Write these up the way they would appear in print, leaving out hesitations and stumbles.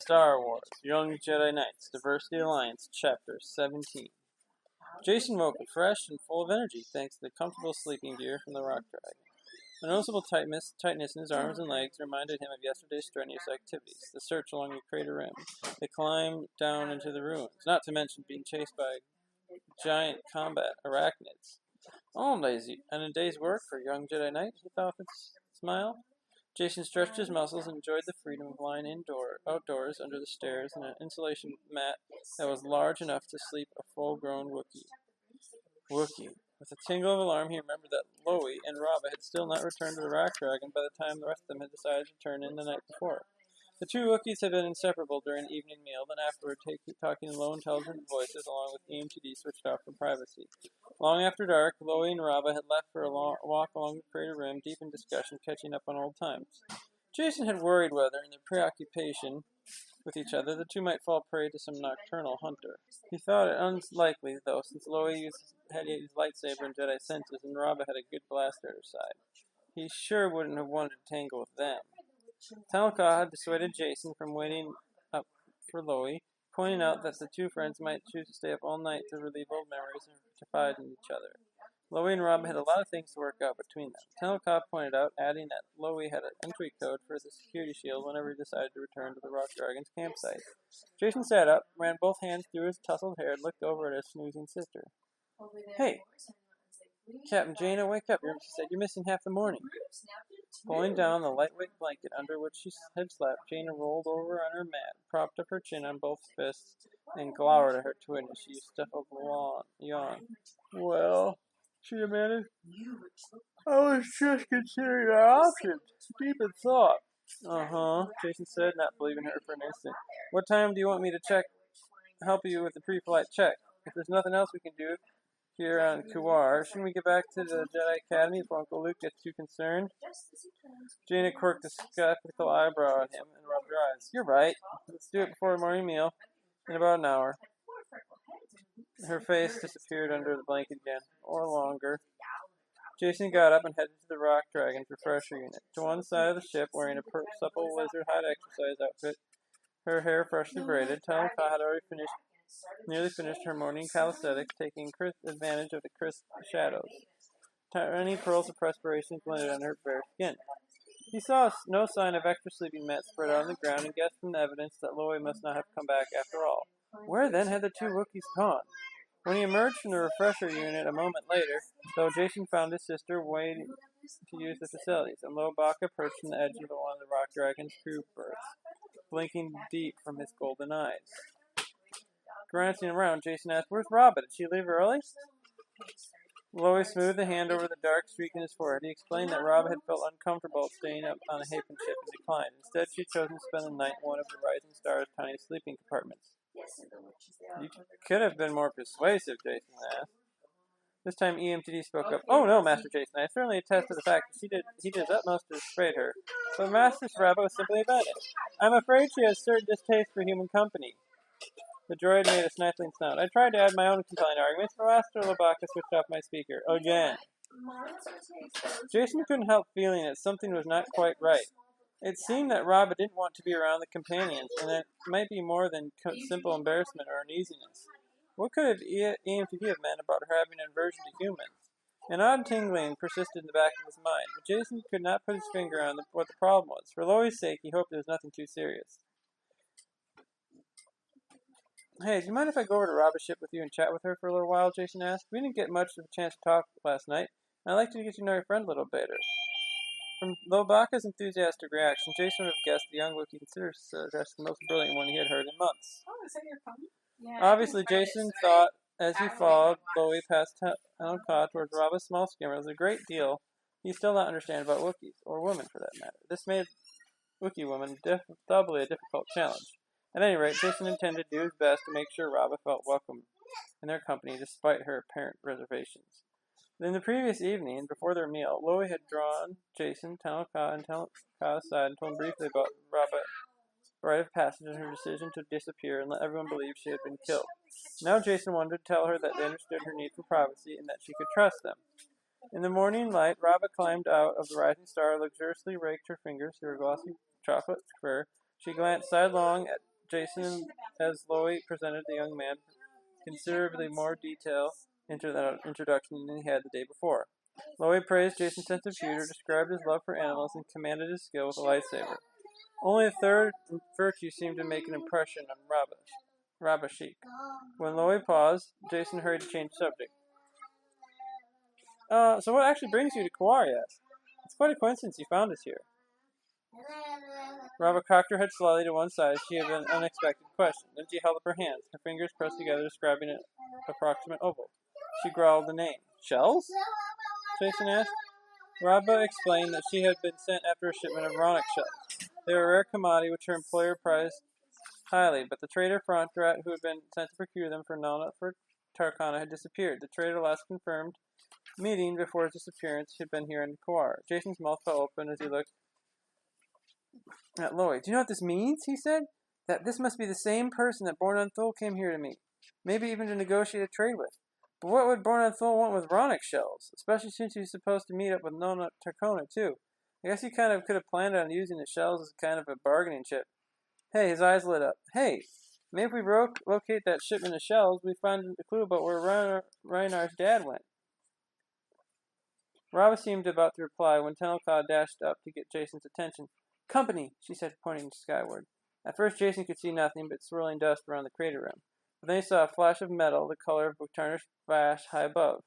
Star Wars, Young Jedi Knights, Diversity Alliance, Chapter 17. Jason woke up fresh and full of energy thanks to the comfortable sleeping gear from the Rock Dragon. A noticeable tightness in his arms and legs reminded him of yesterday's strenuous activities, the search along the crater rim, the climb down into the ruins, not to mention being chased by giant combat arachnids. On a day's work for a young Jedi Knight, he thought with a smile. Jason stretched his muscles and enjoyed the freedom of lying outdoors under the stairs in an insulation mat that was large enough to sleep a full-grown Wookiee. With a tingle of alarm, he remembered that Loie and Raba had still not returned to the Rock Dragon by the time the rest of them had decided to turn in the night before. The two Wookiees had been inseparable during the evening meal, then afterward talking in low, intelligent voices, along with EMTD switched off for privacy. Long after dark, Loie and Raba had left for a walk along the crater rim, deep in discussion, catching up on old times. Jason had worried whether, in their preoccupation with each other, the two might fall prey to some nocturnal hunter. He thought it unlikely, though, since Loie had his lightsaber and Jedi senses, and Raba had a good blaster at her side. He sure wouldn't have wanted to tangle with them. Talcott had dissuaded Jason from waiting up for Loie, pointing out that the two friends might choose to stay up all night to relive old memories and confide in each other. Loie and Rob had a lot of things to work out between them. Talcott pointed out, adding that Loie had an entry code for the security shield whenever he decided to return to the Rock Dragon's campsite. Jason sat up, ran both hands through his tousled hair, and looked over at his snoozing sister. "Hey, Captain Jaina, wake up," she said. "You're missing half the morning." Pulling down the lightweight blanket under which she had slept, Jaina rolled over on her mat, propped up her chin on both fists, and glowered at her twin as she stifled a yawn. "Well," she demanded, "I was just considering our options. Deep in thought." "Uh-huh," Jason said, not believing her for an instant. "What time do you want me to help you with the pre-flight check? If there's nothing else we can do here on Kuwar, shouldn't we get back to the Jedi Academy before Uncle Luke gets too concerned?" Jaina quirked a skeptical eyebrow at him and rubbed her eyes. "You're right. Let's do it before the morning meal, in about an hour." Her face disappeared under the blanket again, or longer. Jason got up and headed to the Rock Dragon's refresher unit. To one side of the ship, wearing a supple lizard hide exercise outfit, her hair freshly braided, Talcott had already nearly finished her morning calisthenics, taking advantage of the crisp shadows. Tiny pearls of perspiration glinted on her bare skin. He saw no sign of extra sleeping mats spread out on the ground and guessed from the evidence that Loie must not have come back after all. Where then had the two Wookiees gone? When he emerged from the refresher unit a moment later, though, Jason found his sister waiting to use the facilities, and Lobaka perched on the edge of one of the Rock Dragon's crew berths, blinking deep from his golden eyes. Glancing around, Jason asked, "Where's Robin? Did she leave early?" Loie smoothed the hand over the dark streak in his forehead. He explained that Rob had felt uncomfortable staying up on a Haven ship and declined. Instead, she had chosen to spend the night in one of the Rising Star's tiny sleeping compartments. "You could have been more persuasive," Jason asked. This time EMTD spoke up. "Oh no, Master Jason, I certainly attest to the fact that he did his utmost to dissuade her. But Master Saraba was simply abandoned. I'm afraid she has a certain distaste for human company." The droid made a sniffling sound. "I tried to add my own compelling arguments, but Master Lobaka switched off my speaker. Again." Jason couldn't help feeling that something was not quite right. It seemed that Raba didn't want to be around the companions, and it might be more than simple embarrassment or uneasiness. What could EMTD have meant about her having an aversion to humans? An odd tingling persisted in the back of his mind, but Jason could not put his finger on what the problem was. For Loie's sake, he hoped it was nothing too serious. "Hey, do you mind if I go over to Raba's ship with you and chat with her for a little while?" Jason asked. "We didn't get much of a chance to talk last night, and I'd like to get to know your friend a little better." From Lobaka's enthusiastic reaction, Jason would have guessed the young Wookiee considered suggest the most brilliant one he had heard in months. "Oh, is that your phone?" "Yeah." Obviously, Jason thought, as he followed Loie past Talcott towards Raba's small skimmer, there was a great deal he still not understand about Wookiees, or women for that matter. This made Wookiee women doubly a difficult challenge. At any rate, Jason intended to do his best to make sure Raba felt welcome in their company despite her apparent reservations. In the previous evening, before their meal, Loie had drawn Jason, Talcott, and Talcott aside and told him briefly about Raba's rite of passage and her decision to disappear and let everyone believe she had been killed. Now Jason wanted to tell her that they understood her need for privacy and that she could trust them. In the morning light, Raba climbed out of the Rising Star, luxuriously raked her fingers through her glossy chocolate fur. She glanced sidelong at Jason, as Loey presented the young man considerably more detail into that introduction than he had the day before. Loey praised Jason's sense of humor, described his love for animals, and commended his skill with a lightsaber. Only a third virtue seemed to make an impression on Rabashik. When Loey paused, Jason hurried to change the subject. So what actually brings you to Kawar, he asked? It's quite a coincidence you found us here. Rabba cocked her head slightly to one side as she had an unexpected question. Then she held up her hands, her fingers pressed together, describing an approximate oval. She growled the name. Shells? Jason asked. Rabba explained that she had been sent after a shipment of Ronic shells. They were a rare commodity which her employer prized highly, but the trader Frontrat, who had been sent to procure them for Nana for Tarkana, had disappeared. The trader last confirmed meeting before his disappearance had been here in Kawar. Jason's mouth fell open as he looked at Loey. Do you know what this means? He said. That this must be the same person that Born Thul came here to meet. Maybe even to negotiate a trade with. But what would Born Thul want with Ronic shells? Especially since he's supposed to meet up with Nona Tarkona, too. I guess he kind of could have planned on using the shells as kind of a bargaining chip. Hey, his eyes lit up. Hey, maybe if we locate that shipment of shells, we find a clue about where Reinar's dad went. Rava seemed about to reply when Tenelka dashed up to get Jason's attention. Company, she said, pointing skyward. At first, Jason could see nothing but swirling dust around the crater rim. But then he saw a flash of metal, the color of tarnished ash, high above.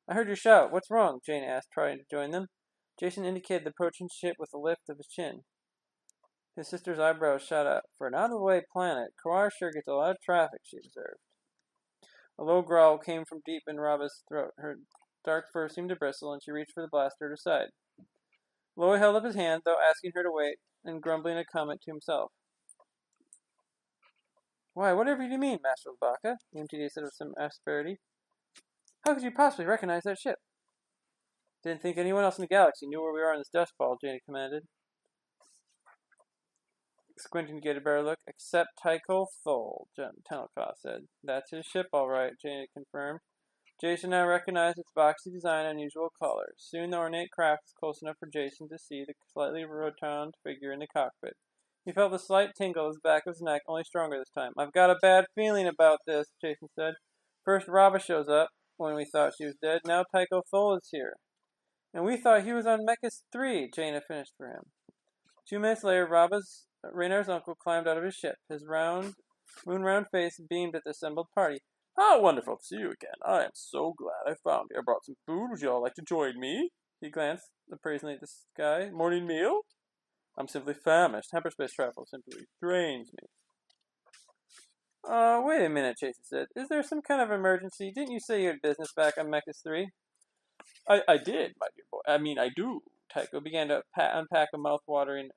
I heard you shout. What's wrong? Jane asked, trying to join them. Jason indicated the approaching ship with a lift of his chin. His sister's eyebrows shot up. For an out-of-the-way planet, Kawar sure gets a lot of traffic, she observed. A low growl came from deep in Raba's throat. Her dark fur seemed to bristle, and she reached for the blaster at her side. Loey held up his hand, though, asking her to wait, and grumbling a comment to himself. Why, whatever do you mean, Master Labaka? The MTD said with some asperity. How could you possibly recognize that ship? Didn't think anyone else in the galaxy knew where we are in this dust ball, Janie commanded. Squinting to get a better look. Except Tycho Thol, Tenelka said. That's his ship, all right, Janie confirmed. Jason now recognized its boxy design and unusual colors. Soon the ornate craft was close enough for Jason to see the slightly rotund figure in the cockpit. He felt a slight tingle at the back of his neck, only stronger this time. I've got a bad feeling about this, Jason said. First Rava shows up, when we thought she was dead. Now Tycho Thol is here. And we thought he was on Mechas 3, Jaina finished for him. 2 minutes later, Raynar's uncle climbed out of his ship. His moon-round face beamed at the assembled party. How wonderful to see you again. I am so glad I found you. I brought some food. Would you all like to join me? He glanced appraisingly at the sky. Morning meal? I'm simply famished. Hyperspace travel simply drains me. Wait a minute, Jason said. Is there some kind of emergency? Didn't you say you had business back on Mechas 3? I did, my dear boy. I do. Tycho began to unpack a mouth-watering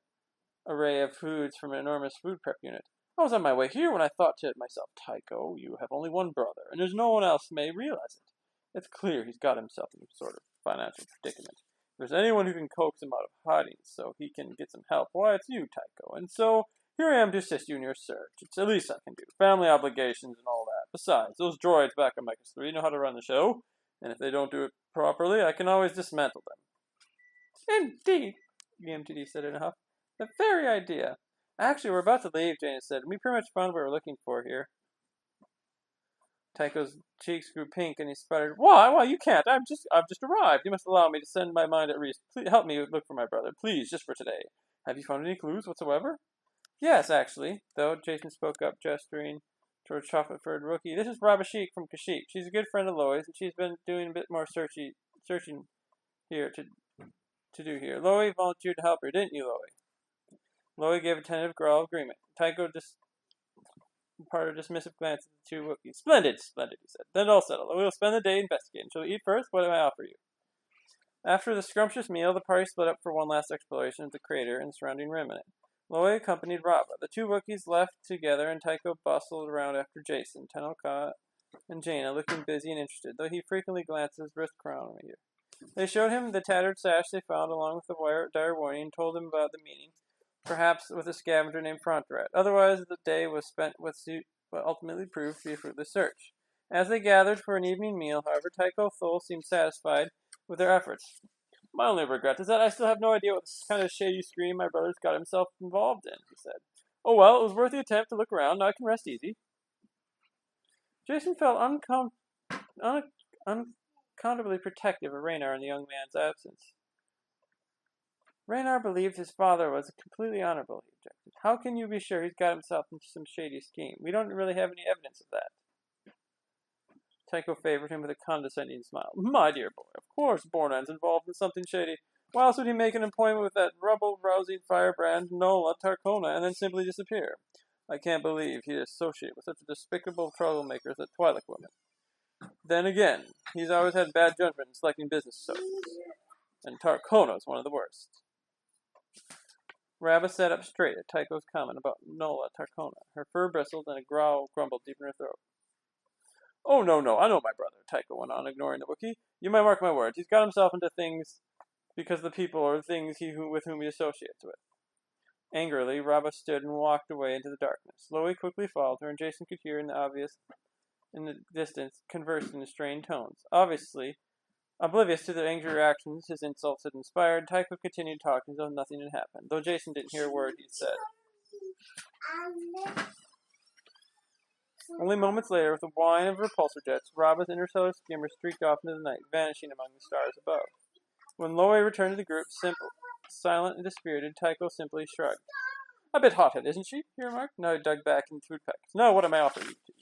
array of foods from an enormous food prep unit. I was on my way here when I thought to myself, Tycho, you have only one brother, and there's no one else who may realize it. It's clear he's got himself in some sort of financial predicament. If there's anyone who can coax him out of hiding so he can get some help, why, it's you, Tycho. And so, here I am to assist you in your search. It's the least I can do. Family obligations and all that. Besides, those droids back on Mechas 3 know how to run the show, and if they don't do it properly, I can always dismantle them. Indeed, the MTD said in a huff. The very idea. Actually, we're about to leave, Jaina said. We pretty much found what we're looking for here. Tycho's cheeks grew pink, and he sputtered, Why, you can't. I've just arrived. You must allow me to send my mind at rest. Please help me look for my brother. Please, just for today. Have you found any clues whatsoever? Yes, actually. Though, Jason spoke up, gesturing toward chocolate-furred rookie. This is Rabashik from Kashyyyk. She's a good friend of Loey's, and she's been doing a bit more searching here to do here. Loey volunteered to help her, didn't you, Loey? Loey gave a tentative growl of agreement. Tycho imparted a dismissive glance at the 2 Wookiees. Splendid, he said. Then all settled. We'll spend the day investigating. Shall we eat first? What do I offer you? After the scrumptious meal, the party split up for one last exploration of the crater and surrounding rim in it. Loey accompanied Rava. The 2 Wookiees left together, and Tycho bustled around after Jason, Tenelka, and Jaina, looking busy and interested, though he frequently glanced at his wrist chronometer. They showed him the tattered sash they found along with the dire warning and told him about the meeting, perhaps with a scavenger named Frontrat. Otherwise, the day was spent with what ultimately proved to be a fruitless search. As they gathered for an evening meal, however, Tycho Thol seemed satisfied with their efforts. My only regret is that I still have no idea what kind of shady scheme my brother's got himself involved in, he said. Oh well, it was worth the attempt to look around. Now I can rest easy. Jason felt unaccountably protective of Raynar in the young man's absence. Raynar believed his father was completely honorable, he objected. How can you be sure he's got himself into some shady scheme? We don't really have any evidence of that. Tycho favored him with a condescending smile. My dear boy, of course Bornand's involved in something shady. Why else would he make an appointment with that rebel-rousing firebrand Nola Tarcona and then simply disappear? I can't believe he'd associate with such a despicable troublemaker as that Twi'lek woman. Then again, he's always had bad judgment in selecting business associates. And Tarcona's one of the worst. Rabba sat up straight at Tycho's comment about Nola Tarcona. Her fur bristled and a growl grumbled deep in her throat. Oh, no, I know my brother, Tycho went on, ignoring the Wookiee. You may mark my words. He's got himself into things because the people or things with whom he associates with. Angrily, Rabba stood and walked away into the darkness. Loie quickly followed her, and Jason could hear in the distance, conversed in strained tones. Obviously, oblivious to the angry reactions his insults had inspired, Tycho continued talking as though nothing had happened, though Jason didn't hear a word he said. Only moments later, with the whine of repulsor jets, Rabba's interstellar skimmer streaked off into the night, vanishing among the stars above. When Loie returned to the group, silent and dispirited, Tycho simply shrugged. A bit hothead, isn't she? He remarked. Now he dug back into food packets. No, what am I offering you to?